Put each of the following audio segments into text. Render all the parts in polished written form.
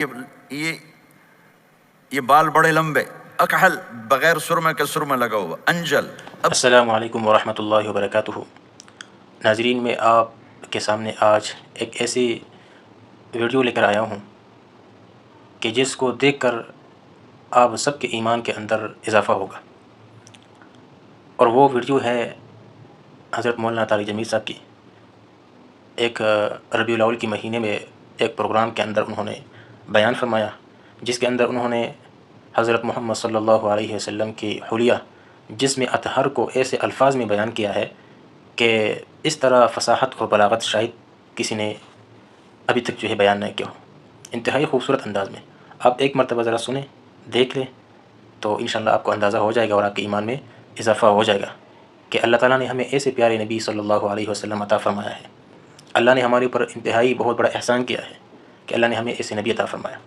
یہ یہ بال بڑے لمبے، اکحل بغیر سرمے کے سرمے لگا ہوا، انجل۔ السلام علیکم ورحمۃ اللہ وبرکاتہ۔ ناظرین، میں آپ کے سامنے آج ایک ایسی ویڈیو لے کر آیا ہوں کہ جس کو دیکھ کر آپ سب کے ایمان کے اندر اضافہ ہوگا، اور وہ ویڈیو ہے حضرت مولانا طارق جمیل صاحب کی۔ ایک ربیع الاول کے مہینے میں ایک پروگرام کے اندر انہوں نے بیان فرمایا، جس کے اندر انہوں نے حضرت محمد صلی اللہ علیہ وسلم کی حلیہ جسم اطہر کو ایسے الفاظ میں بیان کیا ہے کہ اس طرح فصاحت اور بلاغت شاید کسی نے ابھی تک جو ہے بیان نہیں کیا ہو، انتہائی خوبصورت انداز میں۔ آپ ایک مرتبہ ذرا سنیں، دیکھ لیں، تو انشاءاللہ آپ کو اندازہ ہو جائے گا اور آپ کے ایمان میں اضافہ ہو جائے گا کہ اللہ تعالیٰ نے ہمیں ایسے پیارے نبی صلی اللہ علیہ وسلم عطا فرمایا ہے۔ اللہ نے ہمارے اوپر انتہائی بہت بڑا احسان کیا ہے کہ اللہ نے ہمیں ایسے نبی عطا فرمایا۔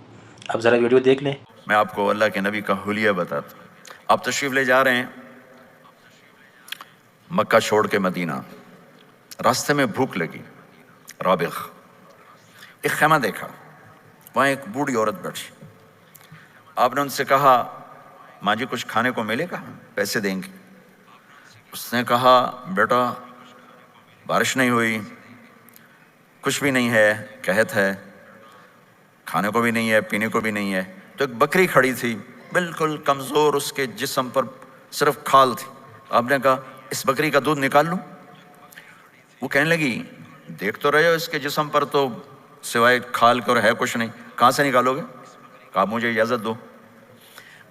اب ذرا ویڈیو دیکھ لیں۔ میں آپ کو اللہ کے نبی کا حلیہ بتاتا ہوں۔ آپ تشریف لے جا رہے ہیں مکہ چھوڑ کے مدینہ، راستے میں بھوک لگی، رابغ ایک خیمہ دیکھا، وہاں ایک بوڑھی عورت بیٹھی۔ آپ نے ان سے کہا، ماں جی کچھ کھانے کو ملے گا؟ پیسے دیں گے۔ اس نے کہا، بیٹا بارش نہیں ہوئی، کچھ بھی نہیں ہے، قحط ہے، کھانے کو بھی نہیں ہے، پینے کو بھی نہیں ہے۔ تو ایک بکری کھڑی تھی، بالکل کمزور، اس کے جسم پر صرف کھال تھی۔ آپ نے کہا، اس بکری کا دودھ نکال لوں؟ وہ کہنے لگی، دیکھ تو رہے ہو اس کے جسم پر تو سوائے کھال کے اور ہے کچھ نہیں، کہاں سے نکالو گے؟ کہا، مجھے اجازت دو۔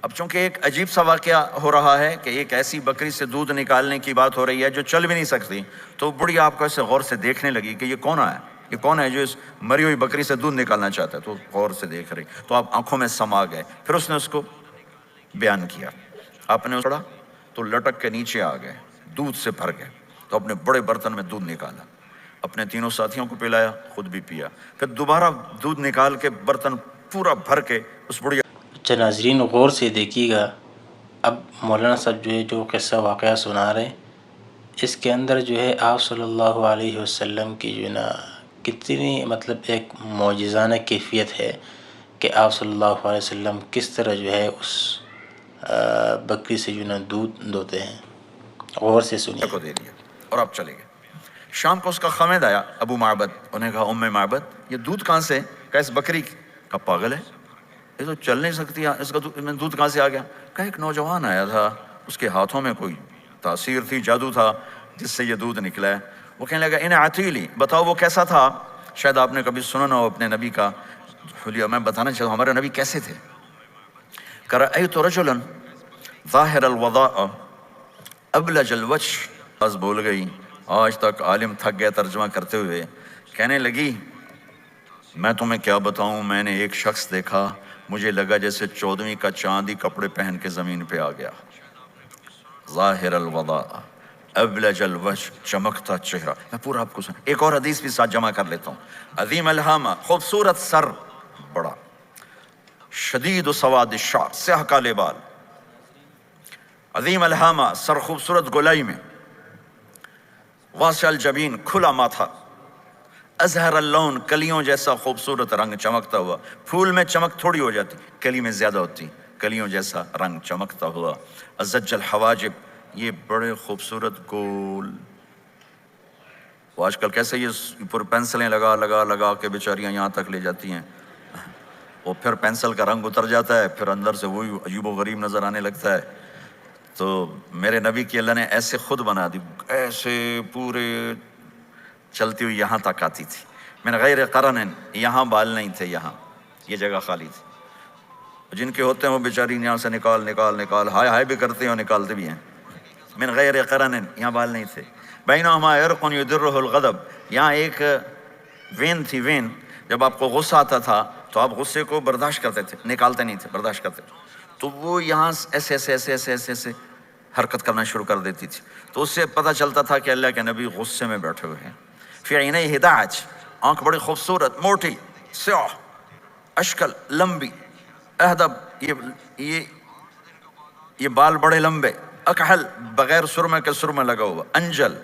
اب چونکہ ایک عجیب سا واقعہ ہو رہا ہے کہ ایک ایسی بکری سے دودھ نکالنے کی بات ہو رہی ہے جو چل بھی نہیں سکتی، تو بڑھی آپ کو ایسے غور سے دیکھنے لگی کہ یہ کون ہے، یہ کون ہے جو اس مری ہوئی بکری سے دودھ نکالنا چاہتا ہے؟ تو غور سے دیکھ رہی، تو آپ آنکھوں میں سما گئے۔ پھر اس نے اس کو بیان کیا، آپ نے پڑھا تو لٹک کے نیچے آ گئے، دودھ سے بھر گئے، تو اپنے بڑے برتن میں دودھ نکالا، اپنے تینوں ساتھیوں کو پلایا، خود بھی پیا، پھر دوبارہ دودھ نکال کے برتن پورا بھر کے اس بڑھیا۔ اچھا ناظرین، غور سے دیکھیے گا۔ اب مولانا صاحب جو ہے جو قصہ واقعہ سنا رہے ہیں، اس کے اندر جو ہے آپ صلی اللہ علیہ وسلم کی جو ہے نا کتنی مطلب ایک معجزانہ کیفیت ہے کہ آپ صلی اللہ علیہ وسلم کس طرح جو ہے اس بکری سے جو ہے نا دودھ دوتے ہیں۔ غور سے سنیے۔ کو دے دیا اور آپ چلے گئے۔ شام کو اس کا خامد آیا، ابو معبد، انہیں کہا، ام معبد یہ دودھ کہاں سے؟ کہا، اس بکری کا پاگل ہے، یہ تو چل نہیں سکتی، اس کا دودھ کہاں سے آ گیا؟ کہا، ایک نوجوان آیا تھا، اس کے ہاتھوں میں کوئی تاثیر تھی، جادو تھا، جس سے یہ دودھ نکلا ہے۔ وہ کہنے لگا، ان عتیلی، بتاؤ وہ کیسا تھا؟ شاید آپ نے کبھی سنا نہ ہو اپنے نبی کا حلیہ، میں بتانا چاہتا ہوں ہمارے نبی کیسے تھے۔ کہ رأیت رجلا ظاہر الوضاء ابلج الوجه، بس بول گئی، آج تک عالم تھک گیا ترجمہ کرتے ہوئے۔ کہنے لگی، میں تمہیں کیا بتاؤں، میں نے ایک شخص دیکھا، مجھے لگا جیسے 14ویں کا چاند ہی کپڑے پہن کے زمین پہ آ گیا۔ ظاہر الوضاء ابلج الوجه، چمکتا چہرہ۔ میں پورا آپ کو ایک اور حدیث بھی ساتھ جمع کر لیتا ہوں۔ عظیم الہامہ، خوبصورت سر، بڑا، شدید و سواد الشعر، سیاہ کالے بال، عظیم الہامہ، سر خوبصورت گولائی میں، واسع الجبین، کھلا ماتھا، ازہر اللون، کلیوں جیسا خوبصورت رنگ چمکتا ہوا۔ پھول میں چمک تھوڑی ہو جاتی، کلی میں زیادہ ہوتی، کلیوں جیسا رنگ چمکتا ہوا۔ ازج الحواجب، یہ بڑے خوبصورت گول، وہ آج کل کیسے یہ پر پینسلیں لگا لگا لگا کے بیچاریاں یہاں تک لے جاتی ہیں، وہ پھر پینسل کا رنگ اتر جاتا ہے، پھر اندر سے وہی عجیب و غریب نظر آنے لگتا ہے۔ تو میرے نبی کی اللہ نے ایسے خود بنا دی، ایسے پورے چلتی ہوئی یہاں تک آتی تھی، من غیر قرن، یہاں بال نہیں تھے، یہاں یہ جگہ خالی تھی۔ جن کے ہوتے ہیں وہ بیچاری یہاں سے نکال نکال نکال، ہائے ہائے بھی کرتے ہیں اور نکالتے بھی ہیں۔ من غیر قرن، یہاں بال نہیں تھے۔ بینہما عرق یدرہ الغضب، یہاں ایک وین تھی، وین، جب آپ کو غصہ آتا تھا تو آپ غصے کو برداشت کرتے تھے، نکالتے نہیں تھے، برداشت کرتے تھے، تو وہ یہاں ایسے ایسے ایسے ایسے ایسے ایسے حرکت کرنا شروع کر دیتی تھی، تو اس سے پتہ چلتا تھا کہ اللہ کے نبی غصے میں بیٹھے ہوئے ہیں۔ فی عینیہ دعج، آنکھ بڑی خوبصورت، موٹی، سیاہ، اشکل، لمبی، اہدب، یہ بال بڑے لمبے، اکحل بغیر سرمے کے سرمے لگا ہوا، انجل،